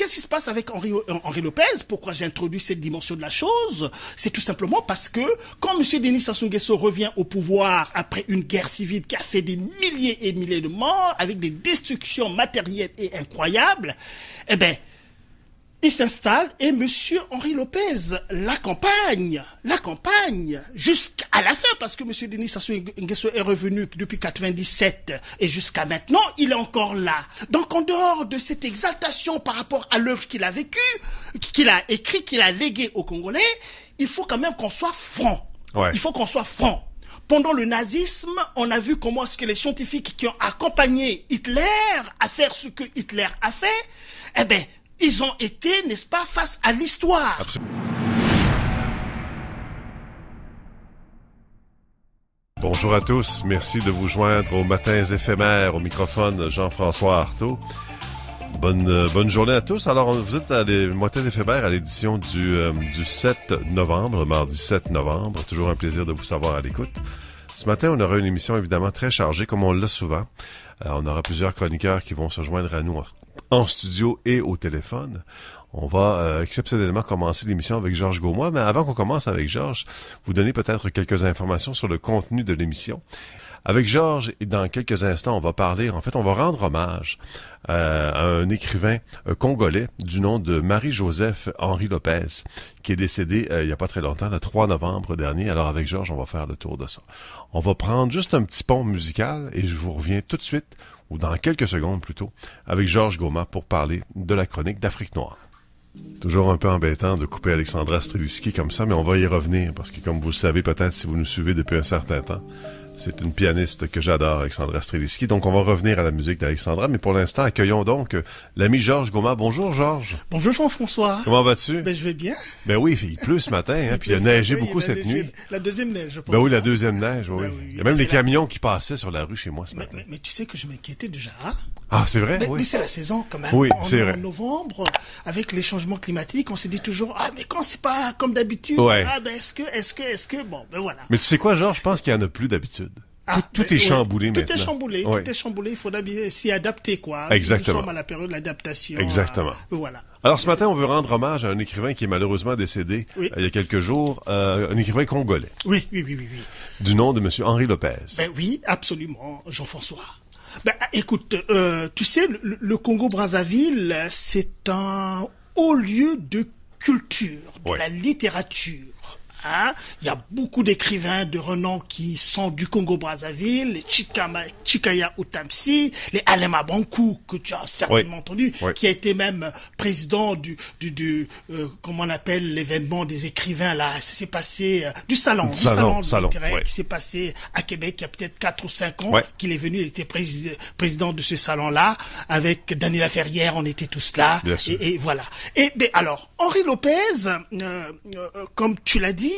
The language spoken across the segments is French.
qu'est-ce qui se passe avec Henri Lopez? Pourquoi j'ai introduit cette dimension de la chose? C'est tout simplement parce que quand M. Denis Sassou Nguesso revient au pouvoir après une guerre civile qui a fait des milliers et milliers de morts, avec des destructions matérielles et incroyables, eh ben, il s'installe et Monsieur Henri Lopez l'accompagne jusqu'à la fin, parce que Monsieur Denis Sassou Nguesso est revenu depuis 97 et jusqu'à maintenant, il est encore là. Donc en dehors de cette exaltation par rapport à l'œuvre qu'il a vécue, qu'il a écrit, qu'il a légué aux Congolais, il faut quand même qu'on soit franc. Ouais. Il faut qu'on soit franc. Pendant le nazisme, on a vu comment est-ce que les scientifiques qui ont accompagné Hitler à faire ce que Hitler a fait, eh ben, ils ont été, n'est-ce pas, face à l'histoire. Absolument. Bonjour à tous. Merci de vous joindre aux Matins éphémères. Au microphone, Jean-François Artaud. Bonne journée à tous. Alors, vous êtes à les Matins éphémères à l'édition du 7 novembre, mardi 7 novembre. Toujours un plaisir de vous savoir à l'écoute. Ce matin, on aura une émission évidemment très chargée, comme on l'a souvent. On aura plusieurs chroniqueurs qui vont se joindre à nous en studio et au téléphone. On va exceptionnellement commencer l'émission avec Georges Gaumois, mais avant qu'on commence avec Georges, vous donner peut-être quelques informations sur le contenu de l'émission. Avec Georges, et dans quelques instants, on va rendre hommage à un écrivain congolais du nom de Marie-Joseph Henri Lopez, qui est décédé il n'y a pas très longtemps, le 3 novembre dernier. Alors avec Georges, on va faire le tour de ça. On va prendre juste un petit pont musical et je vous reviens tout de suite, ou dans quelques secondes plutôt, avec Georges Gaumois pour parler de la chronique d'Afrique noire. Toujours un peu embêtant de couper Alexandra Streliski comme ça, mais on va y revenir, parce que comme vous le savez peut-être si vous nous suivez depuis un certain temps, c'est une pianiste que j'adore, Alexandra Streliski. Donc, on va revenir à la musique d'Alexandra. Mais pour l'instant, accueillons donc l'ami Georges Gaumois. Bonjour, Georges. Bonjour, Jean-François. Comment vas-tu? Ben, je vais bien. Ben oui, il pleut ce matin, hein, puis il a neigé beaucoup cette nuit. La deuxième neige, je pense. Ben oui, la deuxième neige, oui. Ben oui. Il y a même des camions qui passaient sur la rue chez moi ce matin. Mais tu sais que je m'inquiétais déjà. Ah, c'est vrai? Oui. Mais c'est la saison quand même. Oui, c'est vrai. En novembre, avec les changements climatiques, on se dit toujours, mais quand c'est pas comme d'habitude, ouais. est-ce que, bon, ben voilà. Mais tu sais quoi, Georges? Je pense qu'il y en a plus d'habitude. Tout est chamboulé maintenant. Tout est chamboulé, il faudra bien s'y adapter, quoi. Exactement. Nous sommes à la période de l'adaptation. Exactement. Voilà. Alors ce matin, on veut rendre hommage à un écrivain qui est malheureusement décédé il y a quelques jours, un écrivain congolais. Oui. Du nom de Monsieur Henri Lopez. Ben oui, absolument, Jean-François. Ben écoute, tu sais, le Congo-Brazzaville, c'est un haut lieu de culture, de la littérature. Il y a beaucoup d'écrivains de renom qui sont du Congo-Brazzaville, les Chikaya Utamsi, les Alema Bankou, que tu as certainement entendu, qui a été même président comment on appelle l'événement des écrivains, là, c'est passé, du salon littéraire, qui s'est passé à Québec il y a peut-être 4 ou 5 ans, qu'il est venu, il était président de ce salon-là, avec Daniela Ferrière, on était tous là, et voilà. Et, ben, alors, Henri Lopez, comme tu l'as dit,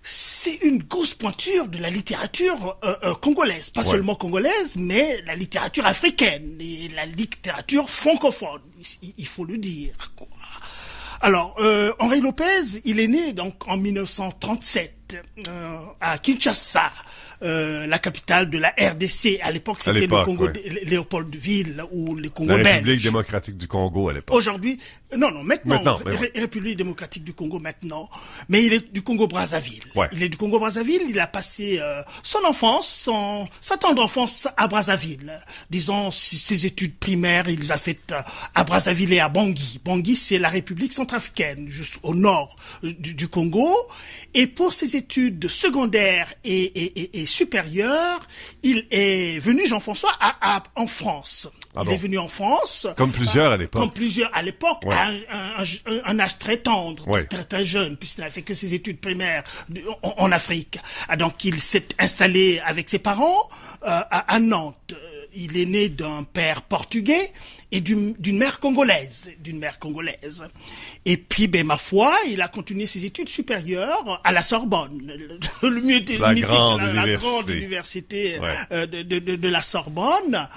c'est une grosse pointure de la littérature congolaise, pas seulement congolaise, mais la littérature africaine et la littérature francophone, il faut le dire, quoi. Alors, Henri Lopez, il est né donc en 1937 à Kinshasa, la capitale de la RDC. À l'époque, c'était le Congo, Léopoldville ou le Congo belge. La République démocratique du Congo à l'époque. Aujourd'hui, maintenant République démocratique du Congo maintenant, mais il est du Congo-Brazzaville. Il est du Congo-Brazzaville, il a passé son enfance, sa tendre enfance à Brazzaville. Disons, ses études primaires, il les a faites à Brazzaville et à Bangui. Bangui, c'est la République centrafricaine, juste au nord du Congo. Et pour ses études secondaires et supérieures, il est venu, Jean-François, en France. Il est venu en France. Comme plusieurs à l'époque. À un âge très tendre, très jeune, puisqu'il n'a fait que ses études primaires en Afrique. Donc, il s'est installé avec ses parents à Nantes. Il est né d'un père portugais et d'une mère congolaise. Et puis, ma foi, il a continué ses études supérieures à la Sorbonne, la grande université de la Sorbonne,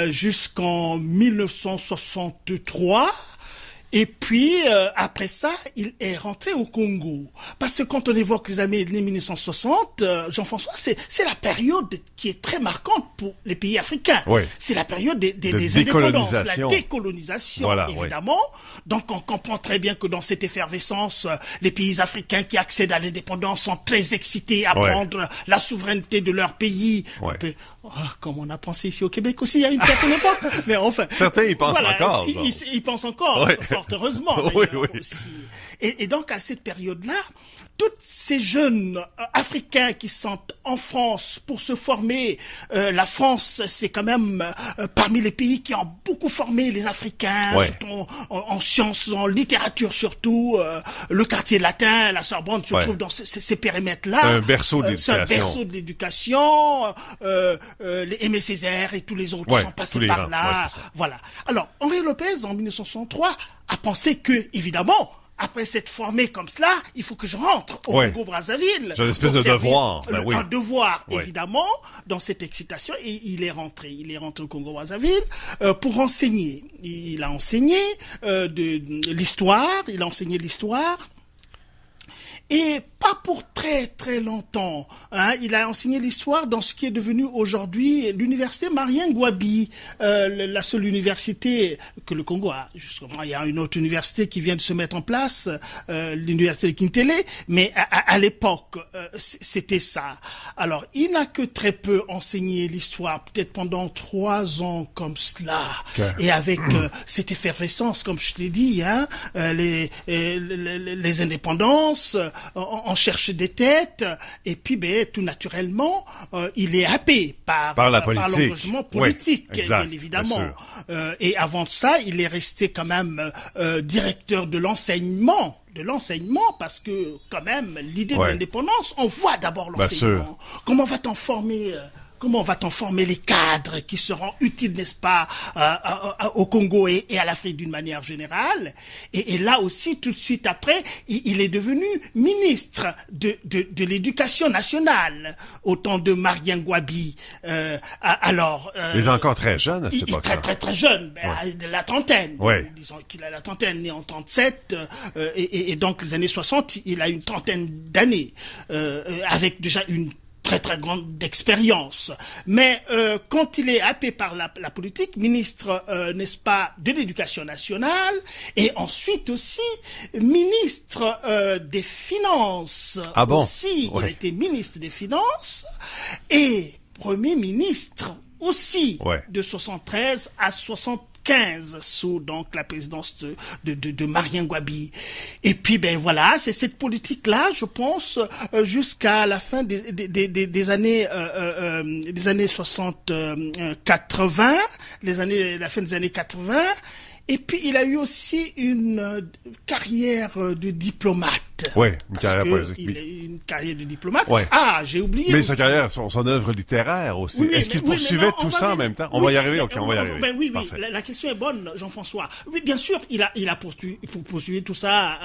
jusqu'en 1963. Et puis, après ça, il est rentré au Congo. Parce que quand on évoque les années 1960, Jean-François, c'est la période qui est très marquante pour les pays africains. Oui. C'est la période des indépendances, la décolonisation, voilà, évidemment. Oui. Donc, on comprend très bien que dans cette effervescence, les pays africains qui accèdent à l'indépendance sont très excités à prendre la souveraineté de leur pays. Comme on a pensé ici au Québec aussi, il y a une certaine époque. Mais enfin. Certains y pensent encore. Ils pensent encore, fort heureusement. Oui. Aussi. Et donc, à cette période-là, tous ces jeunes africains qui sont en France pour se former, la France, c'est quand même parmi les pays qui ont beaucoup formé les Africains, surtout en sciences, en littérature surtout. Le quartier latin, la Sorbonne se trouve dans ces périmètres-là. C'est un berceau de l'éducation. C'est un berceau de l'éducation. Les Aimé Césaire et tous les autres sont passés par là. Voilà. Alors, Henri Lopez, en 1963, a pensé que, évidemment, après s'être formé comme cela, il faut que je rentre au Congo-Brazzaville. J'ai une espèce de devoir. Un devoir, évidemment, dans cette excitation. Et il est rentré au Congo-Brazzaville pour enseigner. Il a enseigné de l'histoire. Il a enseigné l'histoire. Et pas pour très très longtemps. Il a enseigné l'histoire dans ce qui est devenu aujourd'hui l'université Marien Ngouabi, la seule université que le Congo a. Justement, il y a une autre université qui vient de se mettre en place, l'université de Kintélé, mais à l'époque, c'était ça. Alors, il n'a que très peu enseigné l'histoire, peut-être pendant 3 ans comme cela, et avec cette effervescence, comme je t'ai dit, les indépendances. On cherche des têtes, et puis tout naturellement, il est happé par l'engagement politique, bien évidemment. Bien et avant ça, il est resté quand même directeur de l'enseignement, parce que quand même, l'idée de l'indépendance, on voit d'abord l'enseignement. Comment va-t-on former les cadres qui seront utiles, n'est-ce pas, au Congo et à l'Afrique d'une manière générale. Et là aussi, tout de suite après, il est devenu ministre de l'Éducation nationale au temps de Marien Ngouabi. Il est encore très jeune à cette époque-là. Très jeune, la trentaine. Disons qu'il a la trentaine, né en 37, et donc les années 60, il a une trentaine d'années, avec déjà une très très grande expérience. Mais quand il est happé par la politique, ministre, n'est-ce pas, de l'Éducation nationale, et ensuite aussi ministre des Finances. Ah bon? Aussi, il a été ministre des Finances et Premier ministre aussi de 73 à 75 sous donc la présidence de Marien Ngouabi. Et puis voilà, c'est cette politique-là, je pense, jusqu'à la fin des années 60, 80, la fin des années 80. Et puis il a eu aussi une carrière de diplomate. Une carrière politique. Il a eu une carrière de diplomate. J'ai oublié. Mais sa carrière, son œuvre littéraire aussi. Est-ce qu'il poursuivait tout ça en même temps? On va y arriver, on va y arriver. Oui. La question est bonne, Jean-François. Oui, bien sûr, il a poursuivi tout ça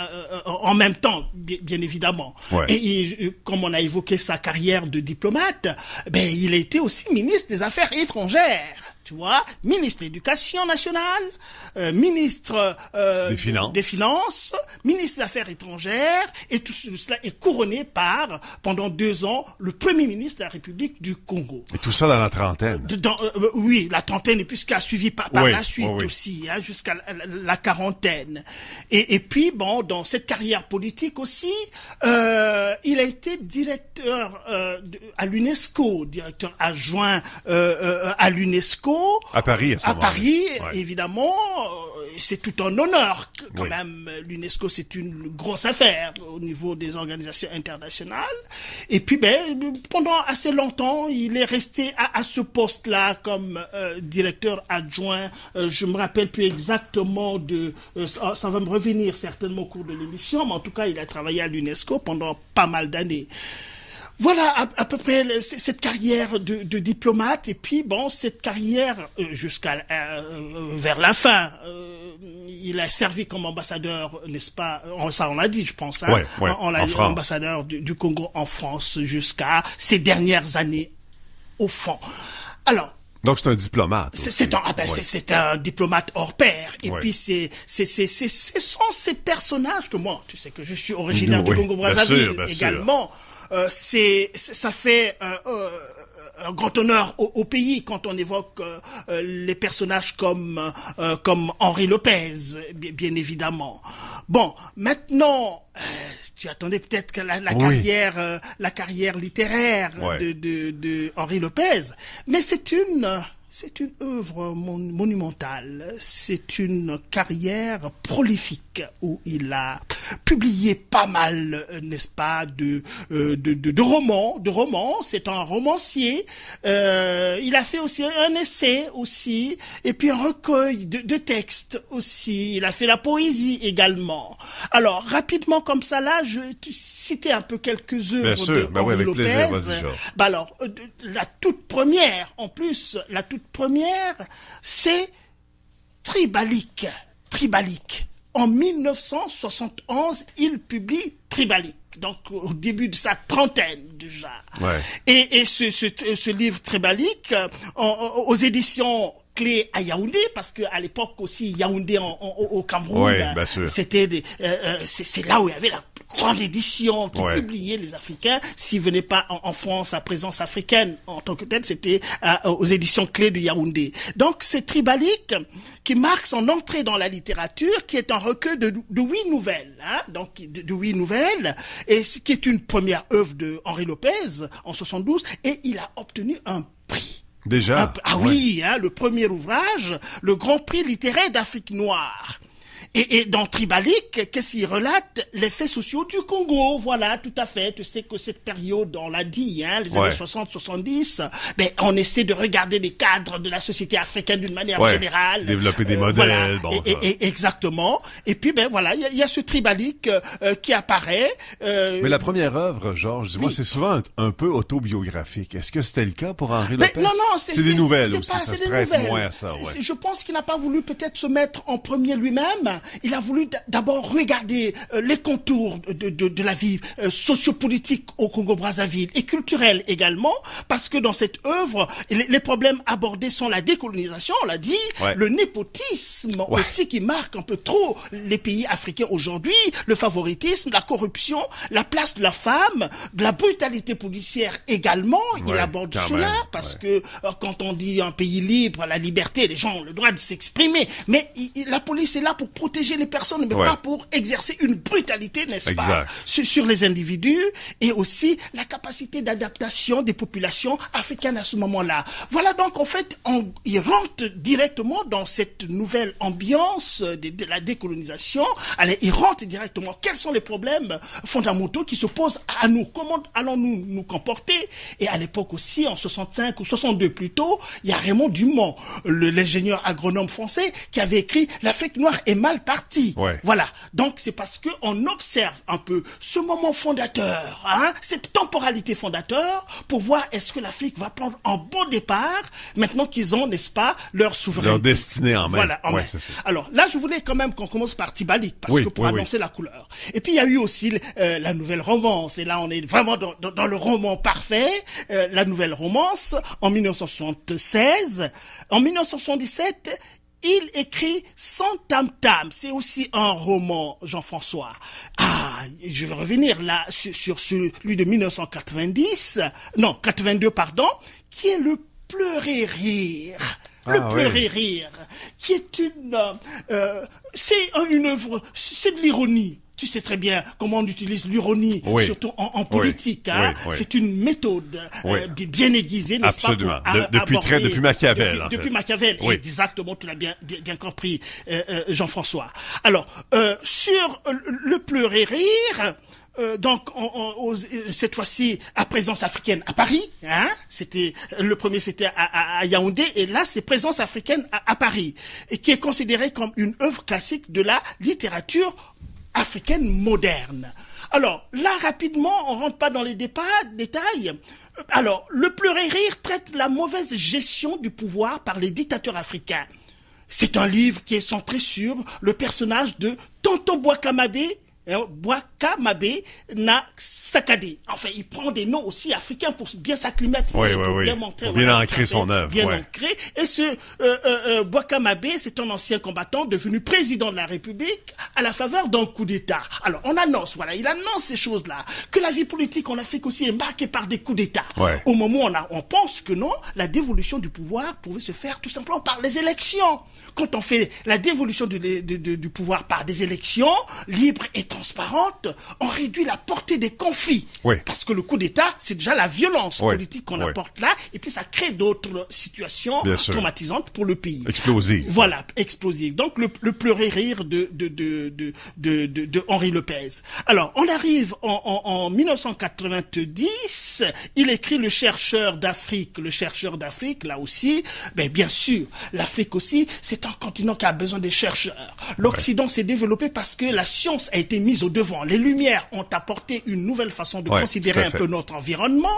en même temps, bien évidemment. Et comme on a évoqué sa carrière de diplomate, il a été aussi ministre des Affaires étrangères. Tu vois, ministre de l'Éducation nationale, ministre des Finances, ministre des Affaires étrangères, et tout cela est couronné par, pendant 2 ans, le Premier ministre de la République du Congo. Et tout ça dans la trentaine. Oui, la trentaine, et puis ce qui a suivi par la suite aussi, jusqu'à la quarantaine. Et puis, dans cette carrière politique aussi, il a été directeur à l'UNESCO, directeur adjoint à l'UNESCO. À Paris, évidemment, c'est tout un honneur quand même. L'UNESCO, c'est une grosse affaire au niveau des organisations internationales. Et puis, pendant assez longtemps, il est resté à ce poste-là comme directeur adjoint. Je me rappelle plus exactement ça va me revenir certainement au cours de l'émission, mais en tout cas, il a travaillé à l'UNESCO pendant pas mal d'années. Voilà à peu près cette carrière de diplomate, et puis cette carrière jusqu'à vers la fin. Il a servi comme ambassadeur, n'est-ce pas? Ça on l'a dit, je pense. Ambassadeur du Congo en France jusqu'à ces dernières années au fond. Alors, Donc c'est un diplomate. C'est un diplomate hors pair. Et puis ce sont ces personnages que moi, tu sais que je suis originaire du Congo-Brazzaville également. Ça fait un grand honneur au pays quand on évoque les personnages comme Henri Lopez, bien évidemment. Bon, maintenant, tu attendais peut-être que la carrière littéraire de Henri Lopez, mais c'est une œuvre monumentale. C'est une carrière prolifique où il a publié pas mal, n'est-ce pas, de romans. C'est un romancier. Il a fait aussi un essai aussi, et puis un recueil de textes aussi. Il a fait la poésie également. Alors, rapidement comme ça, là, je vais citer un peu quelques œuvres de Henri Lopez. Alors, la toute première, c'est Tribalique. En 1971, il publie Tribalique. Donc, au début de sa trentaine, déjà. Ouais. Et ce livre Tribalique, aux éditions Clé à Yaoundé, parce que à l'époque aussi, Yaoundé au Cameroun, c'est là où il y avait la grande édition qui publiait les Africains. S'ils venaient pas en France à Présence africaine en tant que telle, c'était aux éditions Clés de Yaoundé. Donc c'est Tribalique qui marque son entrée dans la littérature, qui est un recueil de 8 nouvelles, donc de 8 nouvelles, et ce qui est une première œuvre de Henri Lopez en 72, et il a obtenu un prix. Déjà? Oui, le premier ouvrage, le Grand Prix littéraire d'Afrique noire. Et dans Tribalique, qu'est-ce qu'il relate? Les faits sociaux du Congo, voilà, tout à fait. Tu sais que cette période, on l'a dit, les années 60-70, on essaie de regarder les cadres de la société africaine d'une manière générale. Développer des modèles. Exactement. Et puis, il y a ce Tribalique qui apparaît. Mais la première œuvre, Georges, dis-moi, c'est souvent un peu autobiographique. Est-ce que c'était le cas pour Henri Lopez? Non, c'est des nouvelles aussi, ça se prête moins à ça. Je pense qu'il n'a pas voulu peut-être se mettre en premier lui-même. Il a voulu d'abord regarder les contours de la vie sociopolitique au Congo-Brazzaville et culturelle également, parce que dans cette œuvre, les problèmes abordés sont la décolonisation, on l'a dit, le népotisme aussi qui marque un peu trop les pays africains aujourd'hui, le favoritisme, la corruption, la place de la femme, de la brutalité policière également. Il aborde cela parce que quand on dit un pays libre, la liberté, les gens ont le droit de s'exprimer, mais la police est là pour protéger les personnes, mais pas pour exercer une brutalité, n'est-ce pas, sur les individus, et aussi la capacité d'adaptation des populations africaines à ce moment-là. Voilà, donc en fait, il rentre directement dans cette nouvelle ambiance de la décolonisation. Allez, il rentre directement. Quels sont les problèmes fondamentaux qui se posent à nous? Comment allons-nous nous comporter? Et à l'époque aussi, en 65 ou 62 plutôt, il y a Raymond Dumont, l'ingénieur agronome français, qui avait écrit « L'Afrique noire est mal partie ». Voilà. Donc, c'est parce que on observe un peu ce moment fondateur, cette temporalité fondateur, pour voir est-ce que l'Afrique va prendre un bon départ, maintenant qu'ils ont, n'est-ce pas, leur souveraineté. Leur destinée en main. Voilà, en main. Alors, là, je voulais quand même qu'on commence par Tribalique, parce que pour annoncer la couleur. Et puis, il y a eu aussi la nouvelle romance, et là, on est vraiment dans le roman parfait, la nouvelle romance, en 1976. En 1977, il écrit Sans tam-tam. C'est aussi un roman, Jean-François. Je vais revenir là sur celui de 82, qui est le Pleurer rire. Pleurer rire, qui est c'est une œuvre, c'est de l'ironie. Tu sais très bien comment on utilise l'ironie, surtout en politique. C'est une méthode bien aiguisée, n'est-ce pas? Absolument. Depuis Machiavel. Depuis Machiavel, exactement, tu l'as bien compris, Jean-François. Alors, sur le Pleurer rire, donc cette fois-ci à Présence africaine à Paris, c'était le premier, c'était à Yaoundé, et là c'est Présence africaine à Paris, et qui est considérée comme une œuvre classique de la littérature africaine moderne. Alors, là, rapidement, on rentre pas dans les détails. Alors, le Pleurer rire traite la mauvaise gestion du pouvoir par les dictateurs africains. C'est un livre qui est centré sur le personnage de Tonton Boakamabé, Boakamabé na Sakadé. Enfin, il prend des noms aussi africains pour bien s'acclimater, pour bien montrer, pour bien ancrer son œuvre. Bien ancré. Et ce Boakamabé, c'est un ancien combattant devenu président de la République à la faveur d'un coup d'État. Alors, il annonce ces choses-là, que la vie politique en Afrique aussi est marquée par des coups d'État. Ouais. Au moment où on pense que non, la dévolution du pouvoir pouvait se faire tout simplement par les élections. Quand on fait la dévolution du pouvoir par des élections libres et transparentes, on réduit la portée des conflits. Oui. Parce que le coup d'État, c'est déjà la violence politique qu'on apporte là, et puis ça crée d'autres situations traumatisantes pour le pays. Explosives. Voilà, explosives. Donc le pleurer rire de Henri Lopez. Alors, on arrive en 1990, il écrit Le chercheur d'Afrique. Le chercheur d'Afrique, là aussi, bien sûr, l'Afrique aussi, c'est un continent qui a besoin des chercheurs. L'Occident s'est développé parce que la science a été mise au devant. Les Lumières ont apporté une nouvelle façon de considérer un peu notre environnement,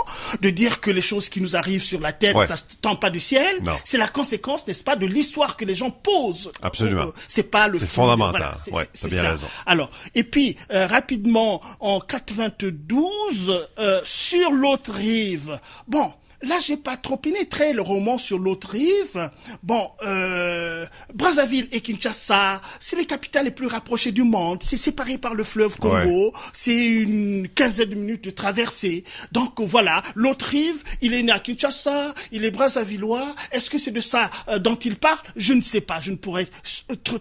de dire que les choses qui nous arrivent sur la tête, ça ne tombe pas du ciel. Non. C'est la conséquence, n'est-ce pas, de l'histoire que les gens posent. Absolument. C'est pas le c'est fond. Fondamental. C'est bien ça. Raison. Alors, et puis, rapidement, en 92, sur l'autre rive, là, j'ai pas trop pénétré le roman sur l'autre rive. Brazzaville et Kinshasa, c'est les capitales les plus rapprochées du monde. C'est séparé par le fleuve Congo. C'est une quinzaine de minutes de traversée. Donc voilà, l'autre rive, il est né à Kinshasa, il est brazzavillois. Est-ce que c'est de ça dont il parle? Je ne sais pas, je ne pourrais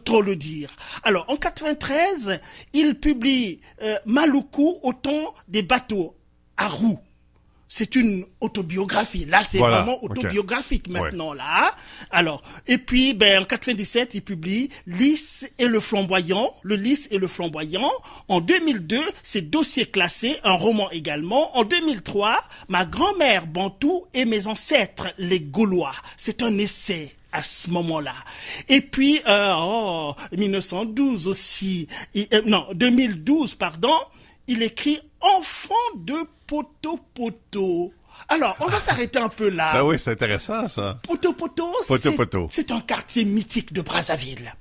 trop le dire. Alors, en 93, il publie Maluku au temps des bateaux à roues. C'est une autobiographie. Là, c'est vraiment autobiographique maintenant, là. Alors, et puis, en 97, il publie Lys et le flamboyant. Le Lys et le flamboyant. En 2002, c'est Dossier classé, un roman également. En 2003, Ma grand-mère bantou et mes ancêtres, les Gaulois. C'est un essai à ce moment-là. Et puis, 1912 aussi. 2012, pardon. Il écrit Enfant de Poto-Poto. Alors, on va s'arrêter un peu là. Ben oui, c'est intéressant, ça. Poto-Poto, c'est un quartier mythique de Brazzaville.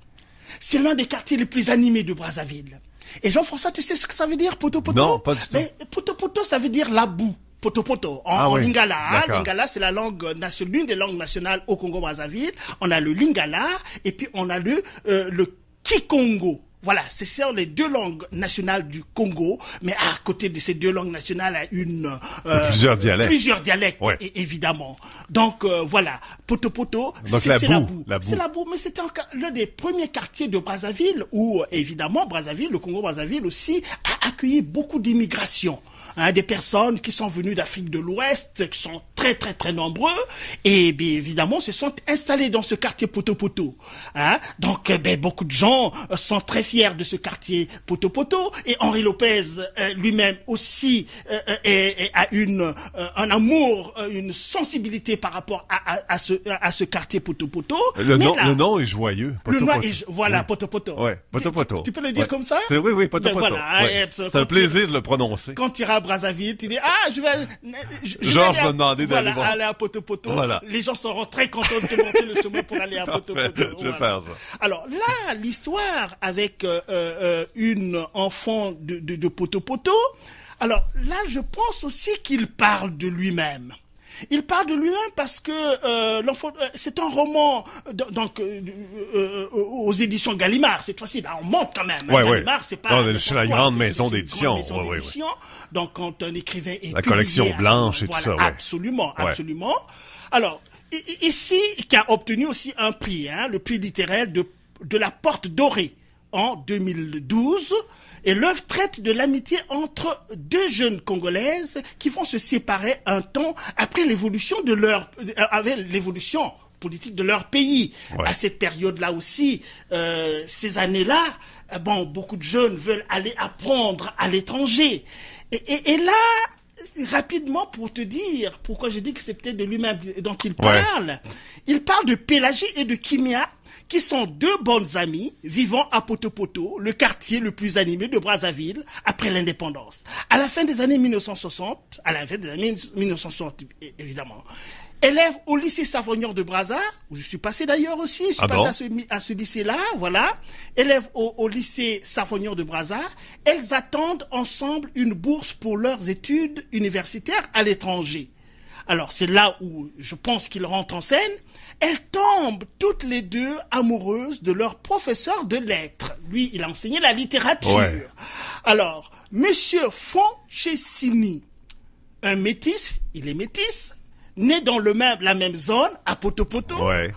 C'est l'un des quartiers les plus animés de Brazzaville. Et Jean-François, tu sais ce que ça veut dire, Poto-Poto? Non, pas du tout. Mais Poto-Poto, ça veut dire la boue. Poto-Poto, en Lingala. Lingala, c'est la langue nationale, l'une des langues nationales au Congo-Brazzaville. On a le Lingala, et puis on a le Kikongo. Voilà, ce sont les deux langues nationales du Congo, mais à côté de ces deux langues nationales, il y a plusieurs dialectes. Plusieurs dialectes, évidemment. Donc voilà, Poto-Poto, c'est la boue. C'est la boue, mais c'était l'un des premiers quartiers de Brazzaville où, évidemment, Brazzaville, le Congo-Brazzaville aussi, a accueilli beaucoup d'immigration. Des personnes qui sont venues d'Afrique de l'Ouest, qui sont très très très nombreux, et bien évidemment se sont installés dans ce quartier Poto-Poto. Donc beaucoup de gens sont très fiers de ce quartier Poto-Poto, et Henri Lopez lui-même aussi a un amour, une sensibilité par rapport à ce quartier Poto-Poto. Le nom est joyeux. Le nom est Poto-Poto. Ouais, Poto-Poto. Tu peux le dire comme ça? Oui, Poto-Poto. Voilà, c'est un plaisir de le prononcer. Quand tu iras à Brazzaville, tu dis je vais Georges m'a demandé d'aller aller à Poto-Poto. Voilà. Les gens seront très contents de te montrer le chemin pour aller à Poto-Poto. Je vais faire ça. Alors là, l'histoire avec une enfant de Poto-Poto. Alors là, je pense aussi qu'il parle de lui-même. Il parle de lui-même parce que l'enfant, c'est un roman aux éditions Gallimard. Cette fois-ci, on monte quand même. Gallimard, c'est pas. C'est la grande maison d'édition. Donc quand un écrivain est la collection blanche et tout ça. Absolument. Alors ici, qui a obtenu aussi un prix, le prix littéraire de la Porte Dorée en 2012. Et l'œuvre traite de l'amitié entre deux jeunes Congolaises qui vont se séparer un temps après l'évolution politique de leur pays. À cette période-là aussi, ces années-là, beaucoup de jeunes veulent aller apprendre à l'étranger. Et là, rapidement, pour te dire pourquoi je dis que c'est peut-être de lui-même dont il parle, il parle de Pélagie et de Kimia, qui sont deux bonnes amies vivant à Poto-Poto, le quartier le plus animé de Brazzaville après l'indépendance. À la fin des années 1960, évidemment, élève au lycée Savognard de Brazza, où je suis passé d'ailleurs aussi, je suis passé à ce lycée-là, voilà. Élève au lycée Savognard de Brazza, elles attendent ensemble une bourse pour leurs études universitaires à l'étranger. Alors, c'est là où je pense qu'ils rentrent en scène. Elles tombent toutes les deux amoureuses de leur professeur de lettres. Lui, il a enseigné la littérature. Ouais. Alors, Monsieur Franceschini, un métis, il est métis, né dans la même zone, à Poto-Poto. Ouais.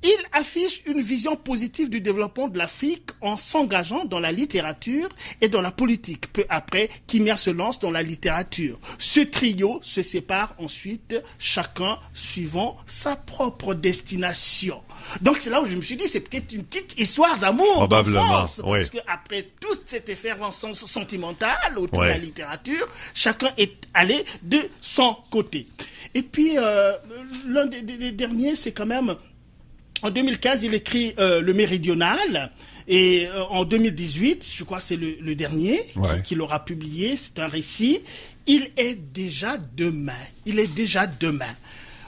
Il affiche une vision positive du développement de l'Afrique en s'engageant dans la littérature et dans la politique. Peu après, Kimia se lance dans la littérature. Ce trio se sépare ensuite, chacun suivant sa propre destination. Donc c'est là où je me suis dit, c'est peut-être une petite histoire d'amour d'enfance. Parce que après toute cette effervescence sentimentale autour de la littérature, chacun est allé de son côté. Et puis, l'un des derniers, c'est quand même... En 2015, il écrit Le Méridional, et en 2018, je crois que c'est le dernier qu'il aura publié, c'est un récit. Il est déjà demain.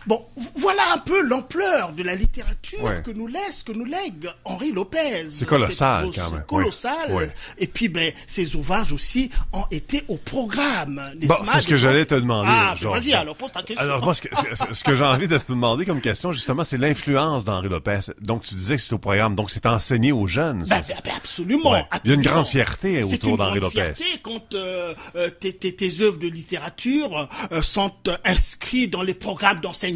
Bon, voilà un peu l'ampleur de la littérature que nous lègue Henri Lopez. C'est colossal, quand même. C'est colossal. Ouais. Et puis, ces ouvrages aussi ont été au programme. Bon, c'est ce que j'allais te demander. Vas-y, alors, pose ta question. Alors, moi, ce que j'ai envie de te demander comme question, justement, c'est l'influence d'Henri Lopez. Donc, tu disais que c'est au programme. Donc, c'est enseigné aux jeunes. Absolument. Ouais. Il y a une grande fierté autour d'Henri Lopez. C'est une grande fierté quand tes œuvres de littérature sont inscrites dans les programmes d'enseignement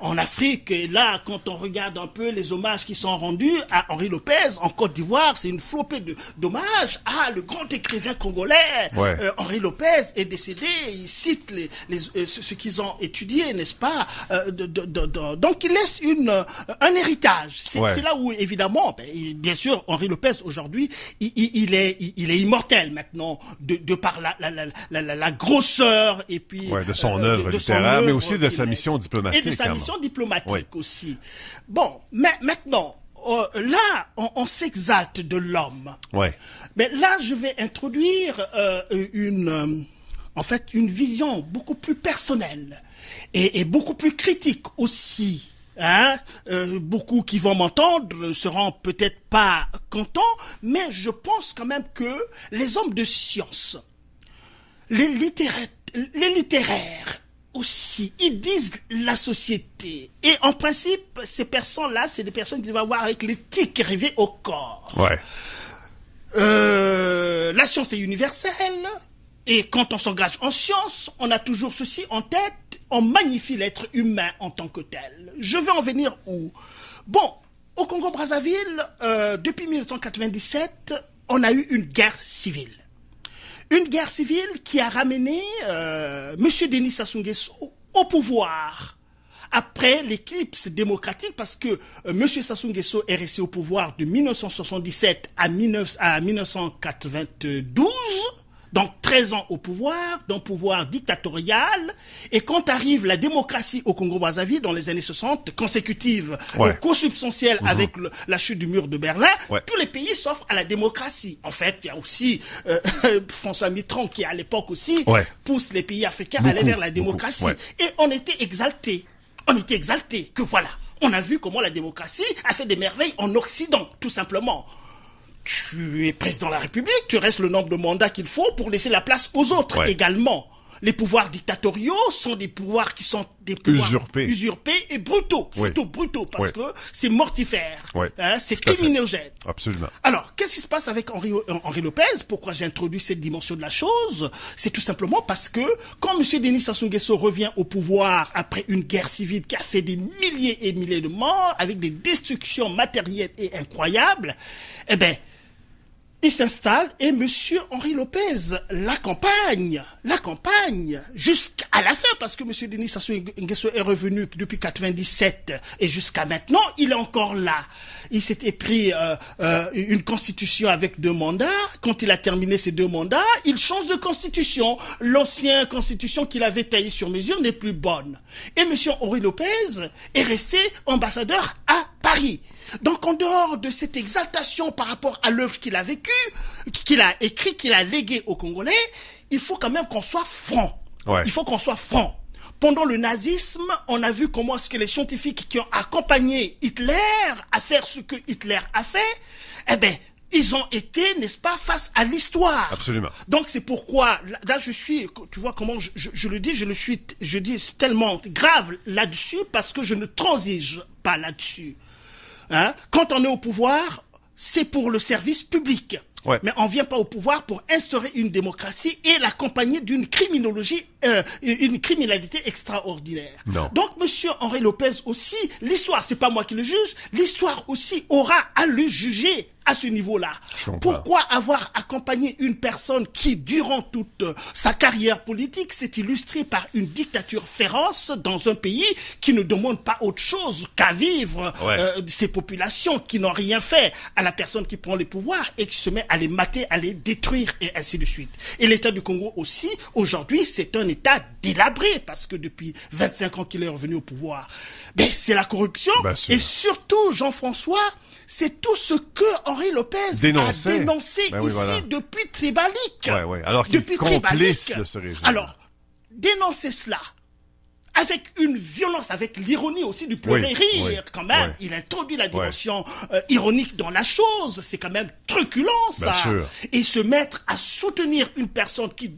en Afrique. Et là, quand on regarde un peu les hommages qui sont rendus à Henri Lopez en Côte d'Ivoire, c'est une flopée d'hommages à le grand écrivain congolais. Henri Lopez est décédé, il cite ceux qu'ils ont étudié, n'est-ce pas? Donc il laisse un héritage. C'est là où, évidemment, bien sûr, Henri Lopez aujourd'hui, il est immortel maintenant de par la grosseur et puis de son œuvre littéraire, mais aussi de sa mission diplomatique. Et de sa mission diplomatique aussi. Bon, mais maintenant, là, on s'exalte de l'homme. Mais là, je vais introduire une vision beaucoup plus personnelle et beaucoup plus critique aussi. Beaucoup qui vont m'entendre ne seront peut-être pas contents, mais je pense quand même que les hommes de science, les littéraires aussi, ils disent la société. Et en principe, ces personnes-là, c'est des personnes qui vont avoir avec l'éthique rêvée au corps. La science est universelle. Et quand on s'engage en science, on a toujours ceci en tête. On magnifie l'être humain en tant que tel. Je vais en venir où? Bon, au Congo-Brazzaville, depuis 1997, on a eu une guerre civile. Une guerre civile qui a ramené Monsieur Denis Sassou Nguesso au pouvoir. Après l'éclipse démocratique, parce que Monsieur Sassou Nguesso est resté au pouvoir de 1977 à 1992, donc 13 ans au pouvoir, d'un pouvoir dictatorial. Et quand arrive la démocratie au Congo-Brazzaville dans les années 60, consécutive au consubstantiel avec la chute du mur de Berlin, tous les pays s'offrent à la démocratie. En fait, il y a aussi François Mitterrand qui, à l'époque aussi, pousse les pays africains à aller vers la démocratie. Et on était exaltés. Que voilà. On a vu comment la démocratie a fait des merveilles en Occident, tout simplement. Tu es président de la République, tu restes le nombre de mandats qu'il faut pour laisser la place aux autres également. Les pouvoirs dictatoriaux sont des pouvoirs qui sont des pouvoirs usurpés et brutaux, surtout brutaux, parce que c'est mortifère, c'est criminogène. Absolument. Alors, qu'est-ce qui se passe avec Henri Lopez? Pourquoi j'ai introduit cette dimension de la chose? C'est tout simplement parce que quand M. Denis Sassou Nguesso revient au pouvoir après une guerre civile qui a fait des milliers et milliers de morts, avec des destructions matérielles et incroyables, il s'installe et Monsieur Henri Lopez l'accompagne jusqu'à la fin, parce que Monsieur Denis Sassou Nguesso est revenu depuis 97 et jusqu'à maintenant, il est encore là. Il s'était pris une constitution avec 2 mandats. Quand il a terminé ces 2 mandats, il change de constitution. L'ancienne constitution qu'il avait taillée sur mesure n'est plus bonne. Et Monsieur Henri Lopez est resté ambassadeur à Paris. Donc, en dehors de cette exaltation par rapport à l'œuvre qu'il a vécue, qu'il a écrit, qu'il a léguée aux Congolais, il faut quand même qu'on soit franc. Il faut qu'on soit franc. Pendant le nazisme, on a vu comment est-ce que les scientifiques qui ont accompagné Hitler à faire ce que Hitler a fait, eh ben, ils ont été, n'est-ce pas, face à l'histoire. Absolument. Donc c'est pourquoi, là je suis, tu vois comment je le dis, je dis c'est tellement grave là-dessus parce que je ne transige pas là-dessus. Hein? Quand on est au pouvoir, c'est pour le service public. Ouais. Mais on vient pas au pouvoir pour instaurer une démocratie et l'accompagner d'une criminologie, une criminalité extraordinaire. Non. Donc, monsieur Henri Lopez aussi, l'histoire, c'est pas moi qui le juge, l'histoire aussi aura à le juger à ce niveau-là. Pourquoi avoir accompagné une personne qui, durant toute sa carrière politique, s'est illustrée par une dictature féroce dans un pays qui ne demande pas autre chose qu'à vivre ces populations qui n'ont rien fait à la personne qui prend le pouvoir et qui se met à les mater, à les détruire et ainsi de suite. Et l'État du Congo aussi, aujourd'hui, c'est un État délabré parce que depuis 25 ans qu'il est revenu au pouvoir, ben, c'est la corruption et surtout, Jean-François, c'est tout ce que Henri Lopez a dénoncé ici depuis Tribalique. Alors qu'il est complice de ce régime. Alors, dénoncer cela avec une violence, avec l'ironie aussi du pleurer rire, quand même. Il introduit la dimension ironique dans la chose. C'est quand même truculent, ça. Et se mettre à soutenir une personne qui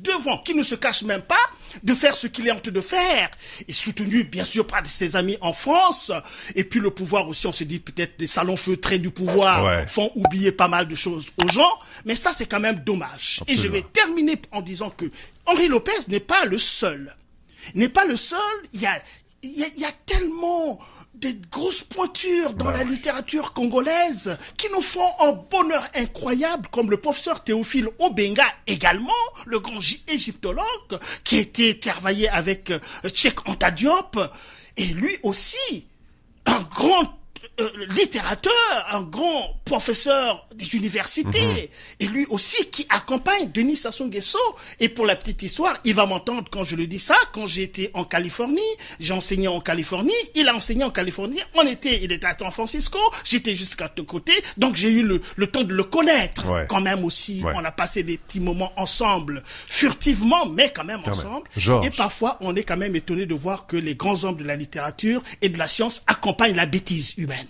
ne se cache même pas de faire ce qu'il est en train de faire. Et soutenu, bien sûr, par ses amis en France. Et puis le pouvoir aussi, on se dit peut-être des salons feutrés du pouvoir font oublier pas mal de choses aux gens. Mais ça, c'est quand même dommage. Absolument. Et je vais terminer en disant que Henri Lopez n'est pas le seul. Il y a tellement de grosses pointures dans la littérature congolaise qui nous font un bonheur incroyable, comme le professeur Théophile Obenga également, le grand égyptologue, qui a été travaillé avec Cheikh Anta Diop, et lui aussi, un grand littérateur, un grand professeur des universités, et lui aussi qui accompagne Denis Sassou Nguesso. Et pour la petite histoire, il va m'entendre quand je le dis ça, quand j'ai été en Californie, j'ai enseigné en Californie, il a enseigné en Californie, il était à San Francisco, j'étais jusqu'à côté, donc j'ai eu le temps de le connaître quand même aussi. On a passé des petits moments ensemble, furtivement, mais quand même ensemble. Et parfois, on est quand même étonné de voir que les grands hommes de la littérature et de la science accompagnent la bêtise humaine.